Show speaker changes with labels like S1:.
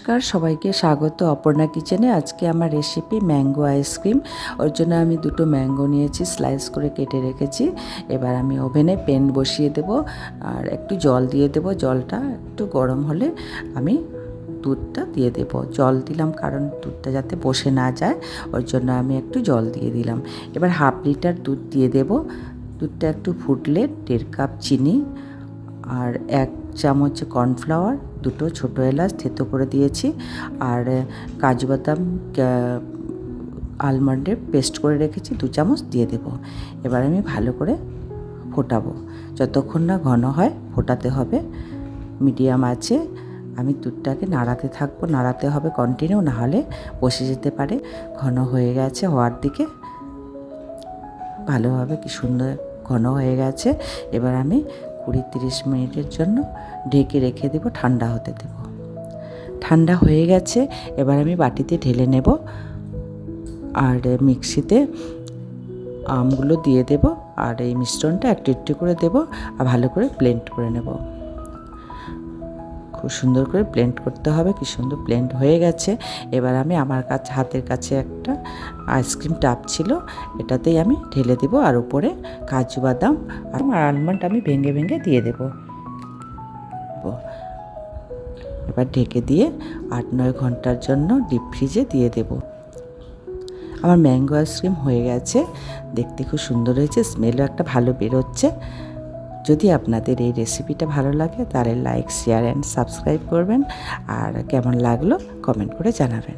S1: নমস্কার, সবাইকে স্বাগত অপর্ণা কিচেনে। আজকে আমার রেসিপি ম্যাঙ্গো আইসক্রিম। ওর জন্য আমি দুটো ম্যাঙ্গো নিয়েছি, স্লাইস করে কেটে রেখেছি। এবার আমি ওভেনে প্যান বসিয়ে দেব আর একটু জল দিয়ে দেব। জলটা একটু গরম হলে আমি দুধটা দিয়ে দেব। জল দিলাম কারণ দুধটা যাতে বসে না যায়, ওর জন্য আমি একটু জল দিয়ে দিলাম। এবার হাফ লিটার দুধ দিয়ে দেব। দুধটা একটু ফুটলে 1.5 কাপ চিনি আর 1 চামচ কর্নফ্লাওয়ার, দুটো ছোটো এলাচ থেতো করে দিয়েছি, আর কাজু বাদাম আলমন্ডের পেস্ট করে রেখেছি 2 চামচ দিয়ে দেব। এবার আমি ভালো করে ফোটাবো, যতক্ষণ না ঘন হয় ফোটাতে হবে। মিডিয়াম আছে আমি দুধটাকে নাড়াতে থাকবো, নাড়াতে হবে কন্টিনিউ, না হলে বসে যেতে পারে। ঘন হয়ে গেছে হওয়ার দিকে, ভালোভাবে কি সুন্দর ঘন হয়ে গেছে। এবার আমি 20-30 মিনিটের জন্য ঢেকে রেখে দেব, ঠান্ডা হতে দেব। ঠান্ডা হয়ে গেছে, এবার আমি বাটিতে ঢেলে নেব আর মিক্সিতে আমগুলো দিয়ে দেব আর এই মিশ্রণটা একটু একটু করে দেব আর ভালো করে ব্লেন্ড করে নেব। খুব সুন্দর করে ব্লেন্ড করতে হবে। কি সুন্দর ব্লেন্ড হয়ে গেছে। এবার আমি আমার কাছে হাতের কাছে একটা আইসক্রিম টাপ ছিল, এটাতেই আমি ঢেলে দেব আর উপরে কাজু বাদাম আর আলমন্ড আমি ভেঙে ভেঙে দিয়ে দেব। এবার ঢেকে দিয়ে 8-9 ঘন্টার জন্য ডিপ ফ্রিজে দিয়ে দেব। আমার ম্যাঙ্গো আইসক্রিম হয়ে গেছে, দেখতে খুব সুন্দর হয়েছে, স্মেলও একটা ভালো বেরোচ্ছে। যদি আপনাদের এই রেসিপিটা ভালো লাগে তাহলে লাইক, শেয়ার অ্যান্ড সাবস্ক্রাইব করবেন, আর কেমন লাগলো কমেন্ট করে জানাবেন।